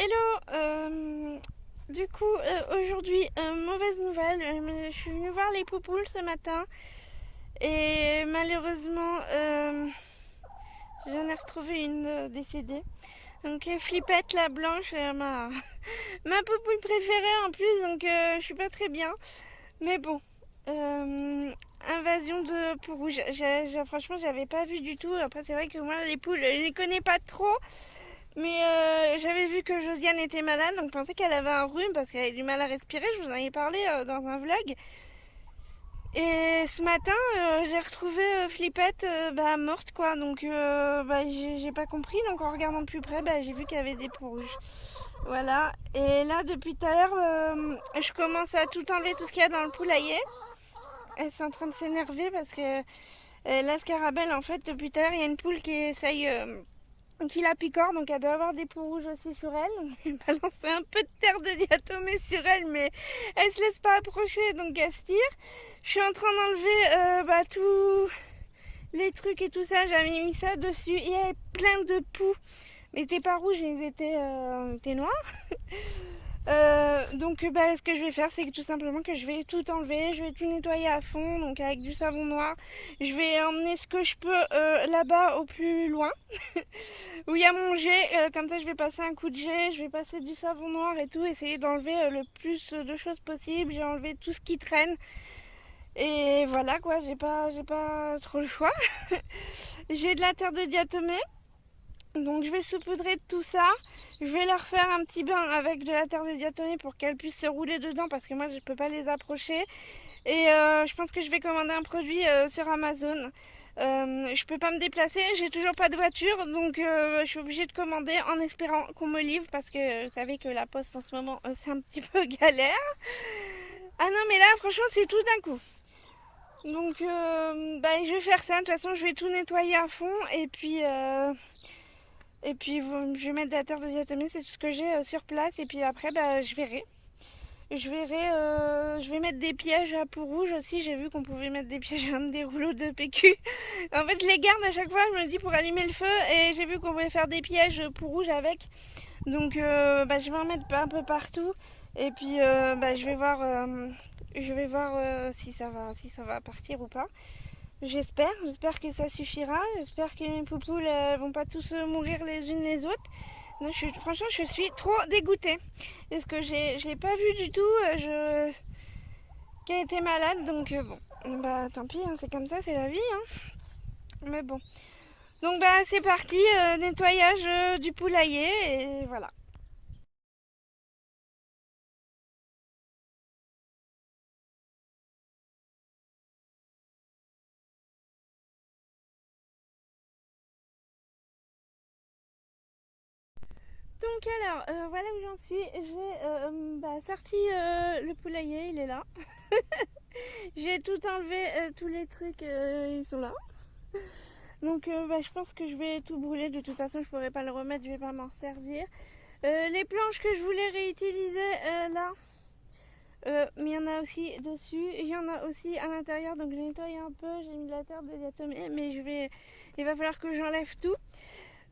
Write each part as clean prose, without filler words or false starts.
Hello, aujourd'hui, mauvaise nouvelle, je suis venue voir les poupoules ce matin et malheureusement j'en ai retrouvé une décédée. Donc Flippette la blanche, ma poupoule préférée en plus, donc je suis pas très bien. Mais bon, invasion de peau rouge, franchement j'avais pas vu du tout. Après c'est vrai que moi les poules je les connais pas trop. Mais j'avais vu que Josiane était malade, donc je pensais qu'elle avait un rhume parce qu'elle avait du mal à respirer. Je vous en ai parlé dans un vlog. Et ce matin, j'ai retrouvé Flippette morte, quoi. Donc j'ai pas compris. Donc en regardant de plus près, j'ai vu qu'il y avait des peaux rouges. Voilà. Et là, depuis tout à l'heure, je commence à tout enlever, tout ce qu'il y a dans le poulailler. Elle est en train de s'énerver parce que la scarabelle, en fait, depuis tout à l'heure, il y a une poule qui essaye qui la picore, donc elle doit avoir des peaux rouges aussi sur elle. J'ai balancé un peu de terre de diatomée sur elle, mais elle se laisse pas approcher, donc elle se tire. Je suis en train d'enlever tous les trucs et tout ça, j'avais mis ça dessus. Il y avait plein de poux, mais ils étaient pas rouges, ils étaient noirs. Ce que je vais faire, c'est que tout simplement que je vais tout enlever, je vais tout nettoyer à fond, donc avec du savon noir. Je vais emmener ce que je peux là-bas au plus loin, où il y a mon jet, comme ça je vais passer un coup de jet, je vais passer du savon noir et tout, essayer d'enlever le plus de choses possible. J'ai enlevé tout ce qui traîne. Et voilà quoi, j'ai pas trop le choix. J'ai de la terre de diatomée. Donc je vais saupoudrer tout ça. Je vais leur faire un petit bain avec de la terre de diatomée pour qu'elles puissent se rouler dedans parce que moi je peux pas les approcher. Et je pense que je vais commander un produit sur Amazon. Je peux pas me déplacer, j'ai toujours pas de voiture, donc je suis obligée de commander en espérant qu'on me livre parce que vous savez que la poste en ce moment c'est un petit peu galère. Ah non mais là franchement c'est tout d'un coup. Donc je vais faire ça, de toute façon je vais tout nettoyer à fond et puis je vais mettre de la terre de diatomée, c'est tout ce que j'ai sur place. Et puis après je verrai. Je vais mettre des pièges à peau rouge aussi. J'ai vu qu'on pouvait mettre des pièges à des rouleaux de PQ. En fait je les garde à chaque fois, je me dis pour allumer le feu. Et j'ai vu qu'on pouvait faire des pièges peau rouge avec. Donc je vais en mettre un peu partout. Et puis je vais voir si ça va partir ou pas. J'espère que ça suffira. J'espère que mes poupoules vont pas tous mourir les unes les autres. Non, franchement, je suis trop dégoûtée. Parce que je l'ai pas vu du tout qu'elle était malade. Donc bon, tant pis, hein, c'est comme ça, c'est la vie. Hein. Mais bon. Donc c'est parti, nettoyage du poulailler et voilà. Donc alors, voilà où j'en suis. J'ai sorti le poulailler, il est là. J'ai tout enlevé, tous les trucs, ils sont là. Donc je pense que je vais tout brûler. De toute façon, je pourrais pas le remettre, je vais pas m'en servir. Les planches que je voulais réutiliser là, il y en a aussi dessus. Il y en a aussi à l'intérieur. Donc j'ai nettoyé un peu, j'ai mis de la terre de diatomée, mais il va falloir que j'enlève tout.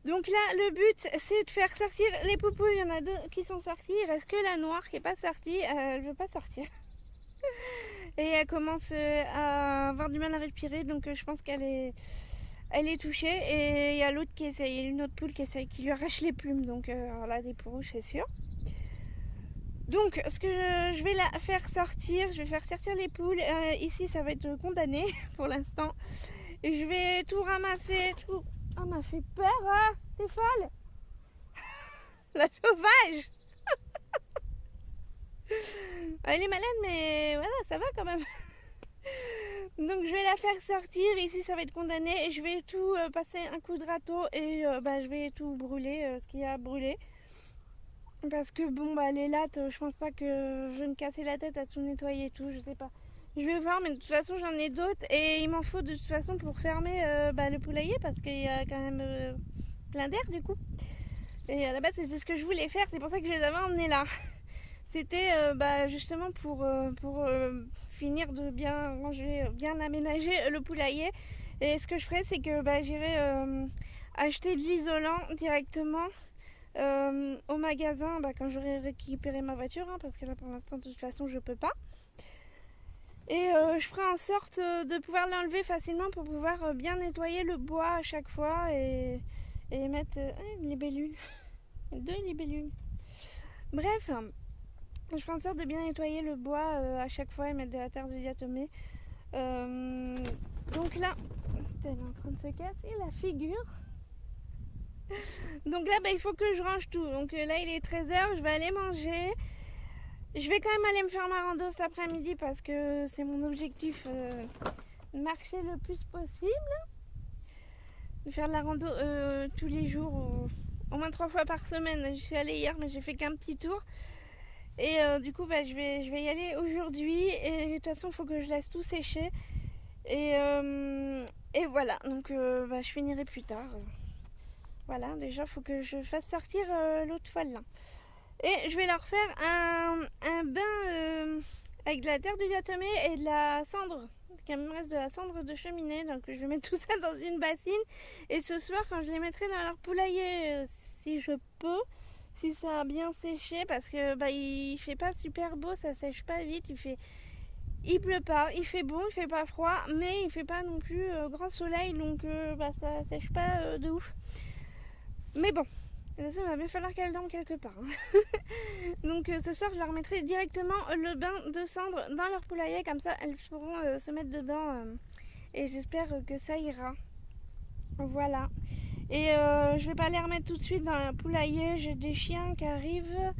Donc là, le but, c'est de faire sortir les poupoules. Il y en a deux qui sont sorties. Il reste que la noire qui est pas sortie. Elle veut pas sortir. Et elle commence à avoir du mal à respirer. Donc je pense elle est touchée. Et il y a l'autre qui essaye. Il y a une autre poule qui lui arrache les plumes. Donc alors là, des peaux rouges, c'est sûr. Donc ce que je vais la faire sortir, je vais faire sortir les poules. Ici, ça va être condamné pour l'instant. Et je vais tout ramasser. Tout... Ah, m'a fait peur, hein. T'es folle. La sauvage. Elle est malade, mais voilà, ça va quand même. Donc je vais la faire sortir. Ici, ça va être condamné. Je vais tout passer un coup de râteau et je vais tout brûler, ce qu'il y a à brûler. Parce que bon, les lattes, je pense pas que je vais me casser la tête à tout nettoyer et tout, je sais pas. Je vais voir, mais de toute façon, j'en ai d'autres et il m'en faut de toute façon pour fermer le poulailler parce qu'il y a quand même plein d'air du coup. Et à la base, c'est ce que je voulais faire, c'est pour ça que je les avais emmenés là. C'était justement pour finir de bien ranger, bien aménager le poulailler. Et ce que je ferai, c'est que j'irai acheter de l'isolant directement au magasin quand j'aurai récupéré ma voiture, hein, parce que là pour l'instant de toute façon je peux pas. Et je ferai en sorte de pouvoir l'enlever facilement pour pouvoir bien nettoyer le bois à chaque fois et mettre une libellule, 2 libellules. Bref, je ferai en sorte de bien nettoyer le bois à chaque fois et mettre de la terre de diatomée. Donc là, elle est en train de se casser la figure. Donc là, il faut que je range tout. Donc là, il est 13h, je vais aller manger. Je vais quand même aller me faire ma rando cet après-midi parce que c'est mon objectif, marcher le plus possible. De faire de la rando tous les jours, au moins 3 fois par semaine. Je suis allée hier, mais j'ai fait qu'un petit tour. Et du coup, je vais y aller aujourd'hui. Et de toute façon, il faut que je laisse tout sécher. Et voilà, donc je finirai plus tard. Voilà, déjà, il faut que je fasse sortir l'eau de folle là. Et je vais leur faire un bain avec de la terre de diatomée et de la cendre. Il me reste de la cendre de cheminée, donc je vais mettre tout ça dans une bassine. Et ce soir, quand je les mettrai dans leur poulailler, si je peux, si ça a bien séché, parce que il fait pas super beau, ça sèche pas vite, il pleut pas, il fait beau, il fait pas froid, mais il fait pas non plus grand soleil, donc ça sèche pas de ouf. Mais bon, il va bien falloir qu'elle dorme quelque part. Hein. Donc ce soir, je leur mettrai directement le bain de cendre dans leur poulailler, comme ça elles pourront se mettre dedans. Et j'espère que ça ira. Voilà. Et je vais pas les remettre tout de suite dans le poulailler. J'ai des chiens qui arrivent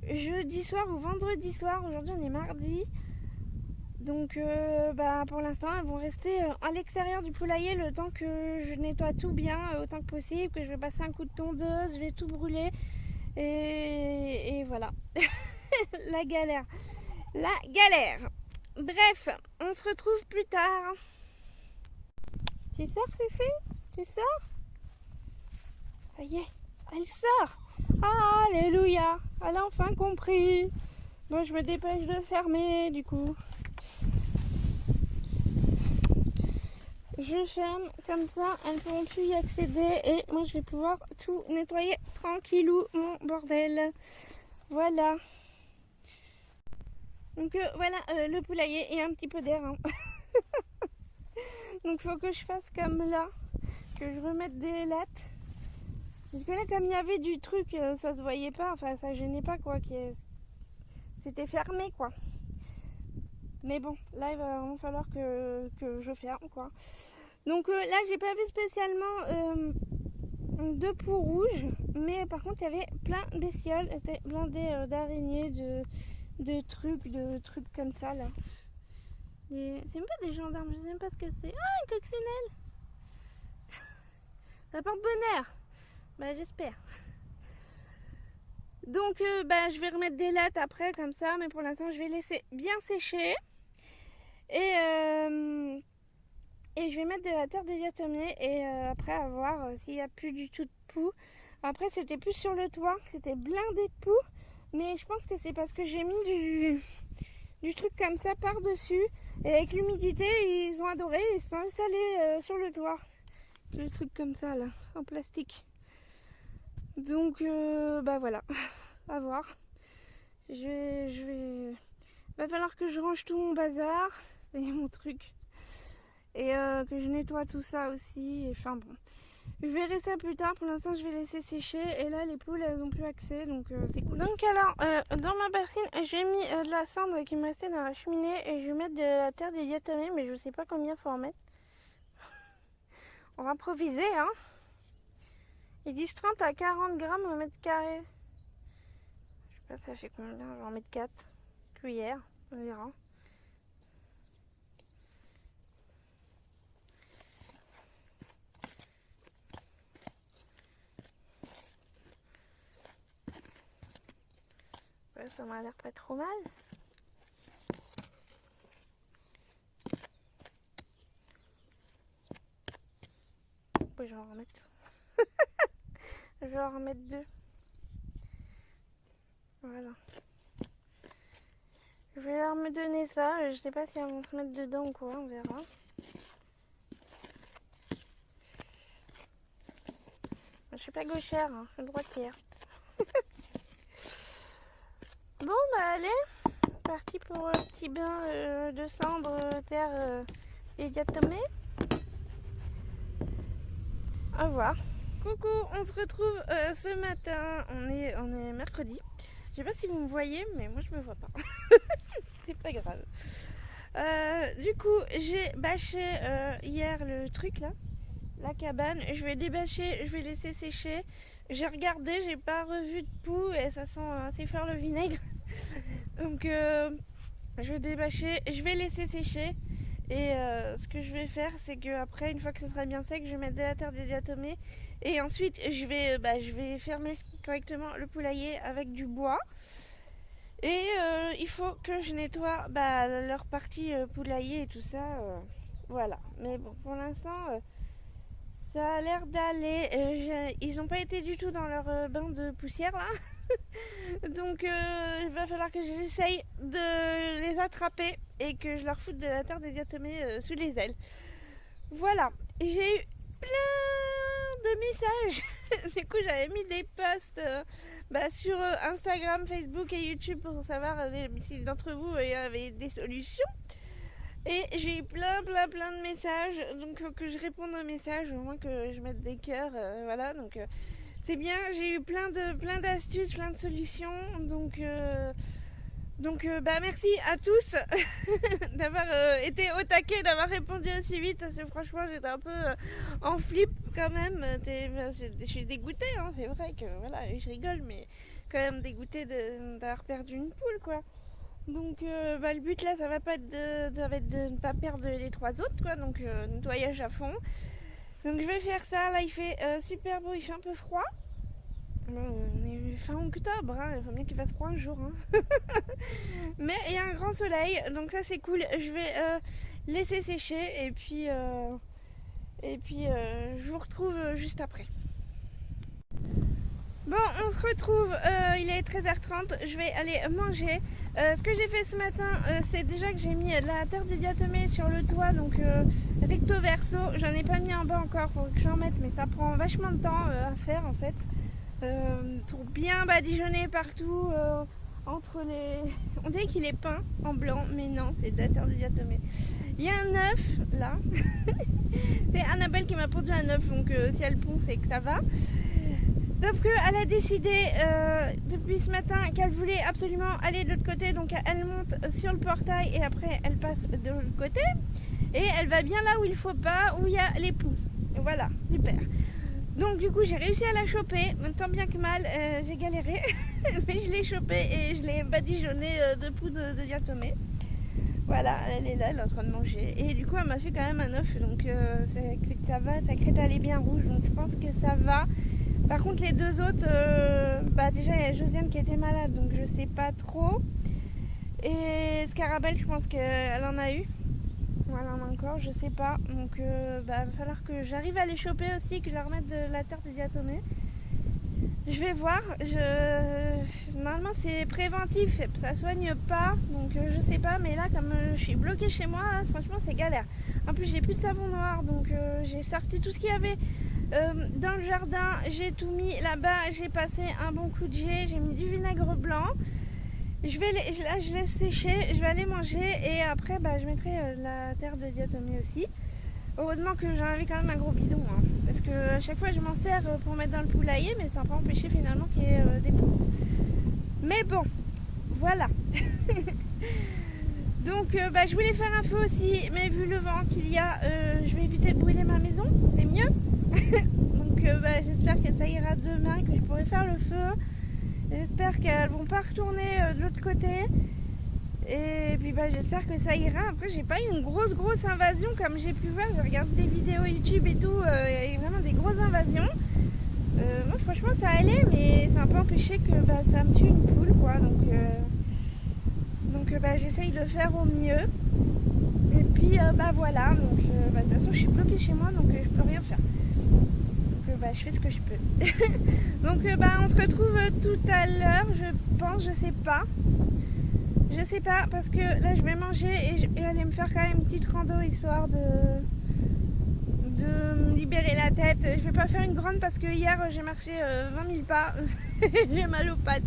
jeudi soir ou vendredi soir. Aujourd'hui, on est mardi. Donc pour l'instant, elles vont rester à l'extérieur du poulailler le temps que je nettoie tout bien, autant que possible, que je vais passer un coup de tondeuse, je vais tout brûler. Et voilà. La galère. La galère. Bref, on se retrouve plus tard. Tu sors, Fifi? Tu sors? Ça y est, elle sort. Alléluia. Elle a enfin compris. Bon, je me dépêche de fermer du coup. Je ferme, comme ça elles ne pourront plus y accéder et moi je vais pouvoir tout nettoyer tranquillou mon bordel. Voilà. Donc voilà le poulailler et un petit peu d'air. Hein. Donc faut que je fasse comme là, que je remette des lattes. Parce que là comme il y avait du truc, ça se voyait pas, enfin ça gênait pas quoi, c'était fermé quoi. Mais bon, là il va vraiment falloir que je ferme quoi. Donc là j'ai pas vu spécialement de poux rouges, mais par contre il y avait plein de bestioles, c'était blindé d'araignées, de trucs comme ça là. C'est même pas des gendarmes, je sais même pas ce que c'est. Ah, une coccinelle. Ça porte bonheur. J'espère. Donc je vais remettre des lattes après comme ça, mais pour l'instant je vais laisser bien sécher. Et je vais mettre de la terre de diatomée et après à voir s'il n'y a plus du tout de poux. Après c'était plus sur le toit, c'était blindé de poux. Mais je pense que c'est parce que j'ai mis du truc comme ça par-dessus. Et avec l'humidité, ils ont adoré, ils se sont installés sur le toit. Le truc comme ça là, en plastique. Donc voilà, à voir. Va falloir que je range tout mon bazar et mon truc. Et que je nettoie tout ça aussi. Enfin bon, je verrai ça plus tard. Pour l'instant, je vais laisser sécher. Et là, les poules, elles n'ont plus accès. Donc c'est cool. Donc alors, dans ma bassine, j'ai mis de la cendre qui me restait dans la cheminée. Et je vais mettre de la terre de diatomée. Mais je sais pas combien faut en mettre. On va improviser, hein. Ils disent 30 à 40 grammes au mètre carré. Je sais pas, ça fait combien. Je vais en mettre 4 cuillères. On verra. Ouais, ça m'a l'air pas trop mal. Ouais, je vais en remettre. Je vais en remettre 2. Voilà. Je vais leur me donner ça. Je sais pas si elles vont se mettre dedans ou quoi. On verra. Je suis pas gauchère, hein, je suis droitière. Bon bah allez, c'est parti pour un petit bain de cendres, terre et diatomée. Au revoir. Coucou, on se retrouve ce matin, on est mercredi. Je sais pas si vous me voyez, mais moi je me vois pas. C'est pas grave. Du coup, j'ai bâché hier le truc là, la cabane. Je vais débâcher, je vais laisser sécher. J'ai regardé, j'ai pas revu de poux et ça sent assez fort le vinaigre. Donc je vais débâcher, je vais laisser sécher. Et ce que je vais faire, c'est que après, une fois que ce sera bien sec, je vais mettre de la terre de diatomée. Et ensuite, je vais fermer correctement le poulailler avec du bois. Et il faut que je nettoie leur partie poulailler et tout ça. Voilà. Mais bon, pour l'instant, ça a l'air d'aller. Ils n'ont pas été du tout dans leur bain de poussière là. Donc il va falloir que j'essaye de les attraper et que je leur foute de la terre de diatomée sous les ailes. Voilà, j'ai eu plein de messages. Du coup j'avais mis des posts sur Instagram, Facebook et YouTube pour savoir si d'entre vous avaient des solutions. Et j'ai eu plein de messages, donc faut que je réponde aux messages, au moins que je mette des cœurs, voilà, donc c'est bien, j'ai eu plein d'astuces, plein de solutions, donc merci à tous d'avoir été au taquet, d'avoir répondu aussi vite, parce que franchement j'étais un peu en flip quand même, je suis dégoûtée, hein, c'est vrai que voilà, je rigole, mais quand même dégoûtée d'avoir perdu une poule quoi. Donc le but là ça va être de ne pas perdre les 3 autres quoi, donc nettoyage à fond. Donc je vais faire ça, là il fait super beau, il fait un peu froid. On est fin octobre, hein, il faut bien qu'il fasse froid un jour. Hein. Mais il y a un grand soleil, donc ça c'est cool. Je vais laisser sécher et puis je vous retrouve juste après. Bon, on se retrouve, il est 13h30, je vais aller manger. Ce que j'ai fait ce matin, c'est déjà que j'ai mis de la terre de diatomée sur le toit, donc recto verso. J'en ai pas mis en bas encore, faut que j'en mette, mais ça prend vachement de temps à faire en fait. Pour bien badigeonner partout, entre les... On dirait qu'il est peint en blanc, mais non, c'est de la terre de diatomée. Il y a un œuf là. C'est Annabelle qui m'a pondu un œuf, donc si elle pond, c'est que ça va. Sauf qu'elle a décidé depuis ce matin qu'elle voulait absolument aller de l'autre côté. Donc elle monte sur le portail et après elle passe de l'autre côté. Et elle va bien là où il faut pas, où il y a les poux. Voilà, super. Donc du coup j'ai réussi à la choper, tant bien que mal, j'ai galéré. Mais je l'ai chopée et je l'ai badigeonnée de poux de diatomée. Voilà, elle est là, elle est en train de manger. Et du coup elle m'a fait quand même un œuf. Donc ça va, sa crête elle est bien rouge. Donc je pense que ça va. Par contre les deux autres, déjà il y a Josiane qui était malade, donc je sais pas trop. Et Scarabelle, je pense qu'elle en a eu. Elle en a encore, je sais pas. Donc va falloir que j'arrive à les choper aussi, que je leur remette de la terre de diatomée. Je vais voir. Normalement c'est préventif, ça soigne pas, donc je sais pas. Mais là comme je suis bloquée chez moi, là, franchement c'est galère. En plus j'ai plus de savon noir, donc j'ai sorti tout ce qu'il y avait. Dans le jardin, j'ai tout mis là-bas, j'ai passé un bon coup de jet, j'ai mis du vinaigre blanc. Je laisse sécher, je vais aller manger et après je mettrai la terre de diatomée aussi. Heureusement que j'en avais quand même un gros bidon, hein, parce que à chaque fois je m'en sers pour mettre dans le poulailler, mais ça n'a pas empêché finalement qu'il y ait des poux. Mais bon, voilà. Donc je voulais faire un feu aussi, mais vu le vent qu'il y a, je vais éviter de brûler ma maison, c'est mieux. Donc j'espère que ça ira demain, que je pourrai faire le feu. J'espère qu'elles vont pas retourner de l'autre côté. Et puis j'espère que ça ira. Après j'ai pas eu une grosse invasion comme j'ai pu voir. J'ai regardé des vidéos YouTube et tout. Il y a vraiment des grosses invasions. Moi franchement ça allait, mais ça n'a pas empêché que ça me tue une poule quoi. Donc j'essaye de faire au mieux. Et puis voilà. Donc de toute façon je suis bloquée chez moi, donc je peux rien faire. Je fais ce que je peux. Donc on se retrouve tout à l'heure, je pense, je sais pas parce que là je vais manger et aller me faire quand même une petite rando histoire de me libérer la tête. Je vais pas faire une grande parce que hier j'ai marché 20 000 pas j'ai mal aux pattes.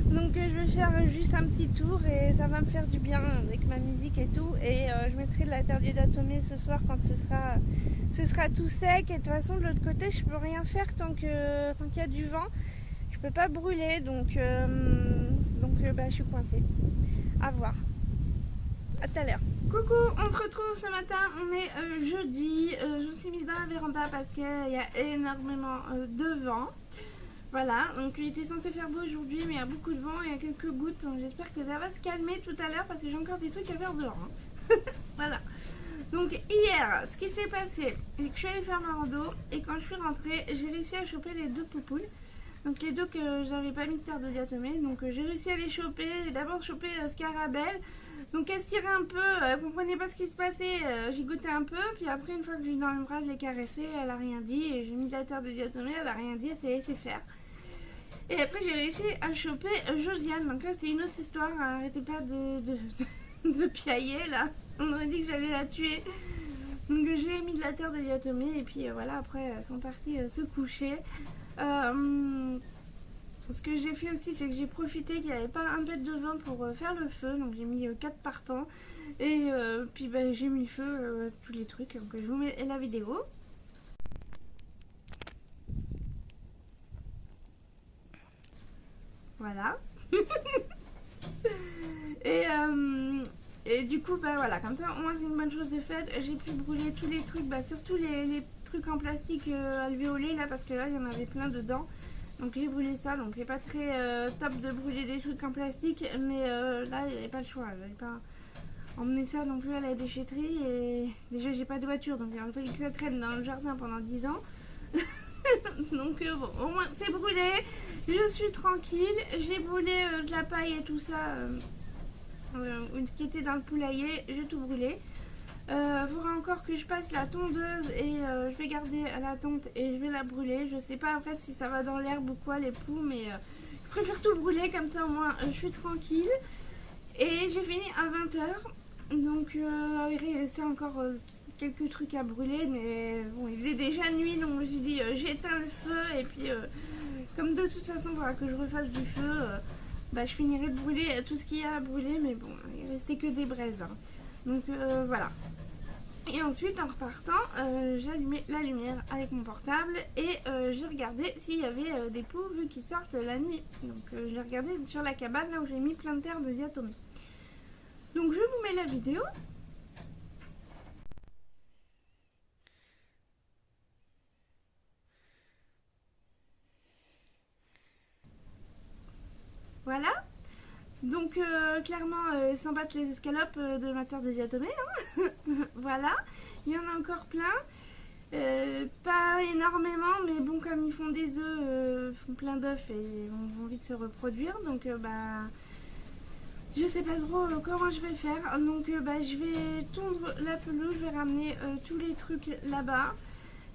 Donc je vais faire juste un petit tour et ça va me faire du bien avec ma musique et tout. Et je mettrai de la terre diatomée ce soir quand ce sera tout sec. Et de toute façon de l'autre côté je peux rien faire tant qu'il y a du vent. Je peux pas brûler donc je suis coincée. À voir. À tout à l'heure. Coucou, on se retrouve ce matin, on est jeudi. Je me suis mise dans la véranda parce qu'il y a énormément de vent. Voilà, donc il était censé faire beau aujourd'hui, mais il y a beaucoup de vent et il y a quelques gouttes. Donc j'espère que ça va se calmer tout à l'heure parce que j'ai encore des trucs à faire dehors. Hein. Voilà. Donc hier, ce qui s'est passé, c'est que je suis allée faire ma rando et quand je suis rentrée, j'ai réussi à choper les 2 poupoules. Donc les 2 que j'avais pas mis de terre de diatomée. Donc j'ai réussi à les choper. J'ai d'abord chopé Scarabelle. Donc elle se tirait un peu, elle comprenait pas ce qui se passait, j'y goûtais un peu, puis après une fois que j'ai eu dans mes bras, je l'ai caressée, elle a rien dit, et j'ai mis de la terre de diatomée, elle a rien dit, elle s'est laissée faire. Et après j'ai réussi à choper Josiane, donc là c'est une autre histoire, elle n'arrêtait pas de piailler là, on aurait dit que j'allais la tuer. Donc je lui ai mis de la terre de diatomée, et puis voilà, après elles sont parties se coucher. Ce que j'ai fait aussi, c'est que j'ai profité qu'il n'y avait pas un bête de vin pour faire le feu. Donc j'ai mis 4 parpaings. Et puis j'ai mis le feu tous les trucs. Donc je vous mets la vidéo. Voilà. Et du coup, voilà, comme ça, au moins c'est une bonne chose de faite. J'ai pu brûler tous les trucs, surtout les trucs en plastique alvéolés là, parce que là, il y en avait plein dedans. Donc j'ai brûlé ça, donc c'est pas très top de brûler des trucs en plastique, mais là il n'y avait pas le choix, j'avais pas emmené ça non plus à la déchetterie et déjà j'ai pas de voiture, donc il a fallu que ça traîne dans le jardin pendant 10 ans. Donc bon, au moins c'est brûlé, je suis tranquille, j'ai brûlé de la paille et tout ça qui était dans le poulailler, j'ai tout brûlé. Faudra encore que je passe la tondeuse et je vais garder la tonte et je vais la brûler. Je sais pas après si ça va dans l'herbe ou quoi les poux, mais je préfère tout brûler comme ça au moins je suis tranquille. Et j'ai fini à 20 h, donc il restait encore quelques trucs à brûler, mais bon il faisait déjà nuit donc je me suis dit j'éteins le feu et puis comme de toute façon il faudra que je refasse du feu, je finirai de brûler tout ce qu'il y a à brûler, mais bon il restait que des braises. Hein. Donc voilà. Et ensuite en repartant, j'allumais la lumière avec mon portable et j'ai regardé s'il y avait des poux vu qu'ils sortent la nuit. Donc j'ai regardé sur la cabane là où j'ai mis plein de terre de diatomée. Donc je vous mets la vidéo. Voilà. Donc clairement sans battre les escalopes de ma terre de diatomée. Hein. Voilà. Il y en a encore plein. Pas énormément, mais bon, comme ils font des œufs, font plein d'œufs et ont envie de se reproduire, donc je sais pas trop comment je vais faire. Donc je vais tondre la pelouse, je vais ramener tous les trucs là-bas.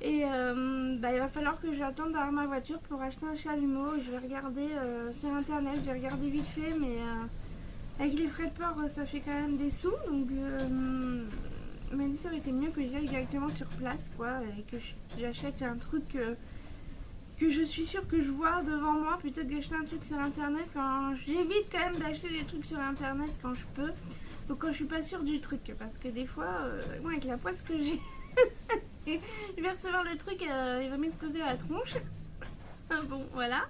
Et il va falloir que j'attende d'avoir ma voiture pour acheter un chalumeau. Je vais regarder sur internet, je vais regarder vite fait, mais avec les frais de port, ça fait quand même des sous, donc elle m'a dit que ça aurait été mieux que j'y aille directement sur place, quoi, et que j'achète un truc que je suis sûre que je vois devant moi plutôt que d'acheter un truc sur internet. J'évite quand même d'acheter des trucs sur internet quand je peux, donc quand je suis pas sûre du truc, parce que des fois, moi avec la poisse que j'ai, je vais recevoir le truc, il va m'exploser à la tronche. Bon, voilà.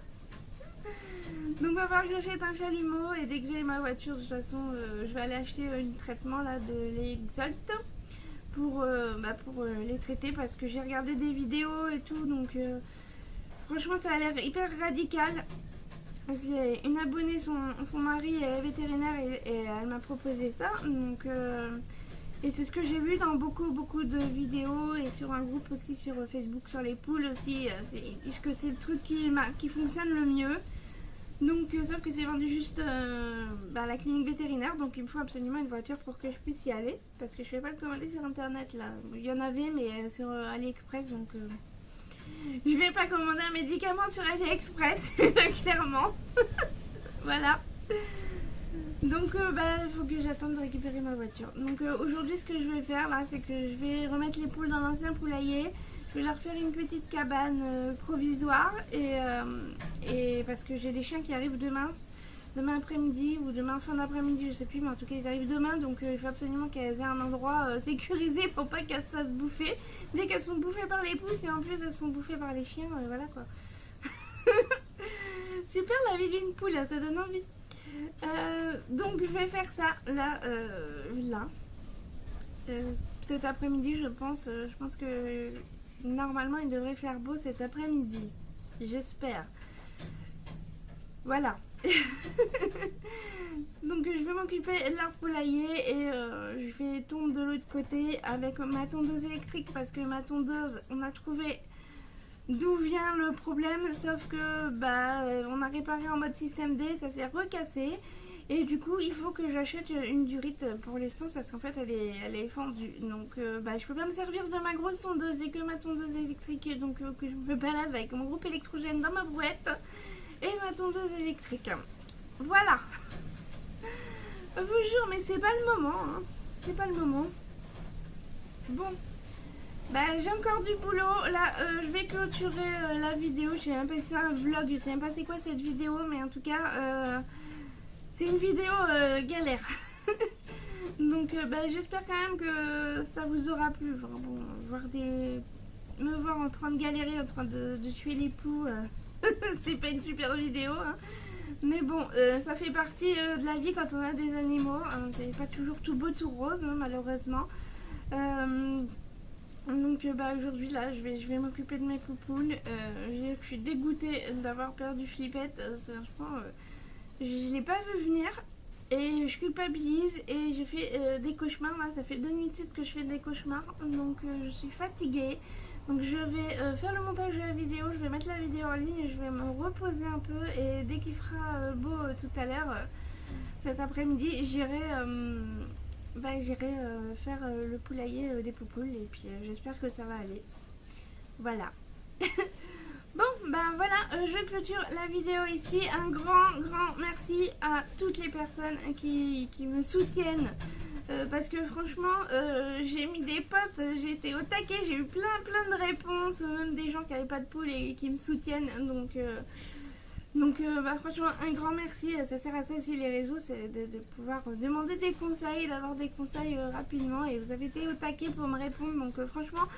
Donc il va falloir que j'achète un chalumeau et dès que j'ai ma voiture, de toute façon, je vais aller acheter un traitement là de l'Exalt pour les traiter parce que j'ai regardé des vidéos et tout, donc franchement ça a l'air hyper radical. Parce qu'une abonnée, son mari est vétérinaire et elle m'a proposé ça, donc et c'est ce que j'ai vu dans beaucoup de vidéos et sur un groupe aussi sur Facebook sur les poules aussi, est-ce que c'est le truc qui fonctionne le mieux. Donc sauf que c'est vendu juste à la clinique vétérinaire, donc il me faut absolument une voiture pour que je puisse y aller, parce que je ne vais pas le commander sur internet là. Il y en avait mais sur AliExpress, donc je vais pas commander un médicament sur AliExpress, clairement. Voilà. Donc il faut que j'attende de récupérer ma voiture. Donc aujourd'hui ce que je vais faire là, c'est que je vais remettre les poules dans l'ancien poulailler. Je vais leur faire une petite cabane provisoire et parce que j'ai des chiens qui arrivent demain après-midi ou demain fin d'après-midi, je sais plus, mais en tout cas ils arrivent demain, donc il faut absolument qu'elles aient un endroit sécurisé pour pas qu'elles se fassent bouffer. Dès qu'elles sont bouffées par les pousses et en plus elles sont bouffées par les chiens, voilà quoi. Super la vie d'une poule, ça donne envie. Donc je vais faire ça là, cet après-midi je pense que normalement il devrait faire beau cet après-midi, j'espère. Voilà. Donc je vais m'occuper de leur poulailler et je vais tondre de l'autre côté avec ma tondeuse électrique parce que ma tondeuse, on a trouvé d'où vient le problème, sauf que on a réparé en mode système D, ça s'est recassé et du coup il faut que j'achète une durite pour l'essence parce qu'en fait elle est fendue, donc je peux pas me servir de ma grosse tondeuse, j'ai que ma tondeuse électrique, donc que je me balade avec mon groupe électrogène dans ma brouette et ma tondeuse électrique. Voilà. Je vous jure, mais c'est pas le moment, hein. C'est pas le moment. Bon. J'ai encore du boulot. Là, je vais clôturer la vidéo. J'ai même pas fait un vlog. Je sais même pas c'est quoi cette vidéo, mais en tout cas, c'est une vidéo galère. Donc, j'espère quand même que ça vous aura plu. Enfin, bon, me voir en train de galérer, en train de tuer les poux. C'est pas une super vidéo, hein. Mais bon, ça fait partie de la vie quand on a des animaux, hein. C'est pas toujours tout beau tout rose, hein, malheureusement. Donc aujourd'hui là je vais m'occuper de mes poupoules. Je suis dégoûtée d'avoir perdu Flippette, franchement je l'ai pas vu venir et je culpabilise et j'ai fait des cauchemars là, ça fait 2 nuits de suite que je fais des cauchemars, donc je suis fatiguée. Donc je vais faire le montage de la vidéo, je vais mettre la vidéo en ligne, je vais me reposer un peu et dès qu'il fera beau tout à l'heure, cet après-midi, j'irai faire le poulailler des poupoules et puis j'espère que ça va aller. Voilà. Bon, voilà, je clôture la vidéo ici. Un grand merci à toutes les personnes qui me soutiennent. Parce que franchement, j'ai mis des posts, j'ai été au taquet, j'ai eu plein de réponses, même des gens qui n'avaient pas de poule et qui me soutiennent. Donc franchement, un grand merci. Ça sert à ça aussi les réseaux, c'est de pouvoir demander des conseils, d'avoir des conseils rapidement. Et vous avez été au taquet pour me répondre. Donc franchement,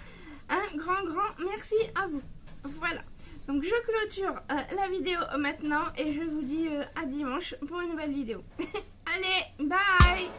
un grand merci à vous. Voilà. Donc je clôture la vidéo maintenant et je vous dis à dimanche pour une nouvelle vidéo. Allez, bye!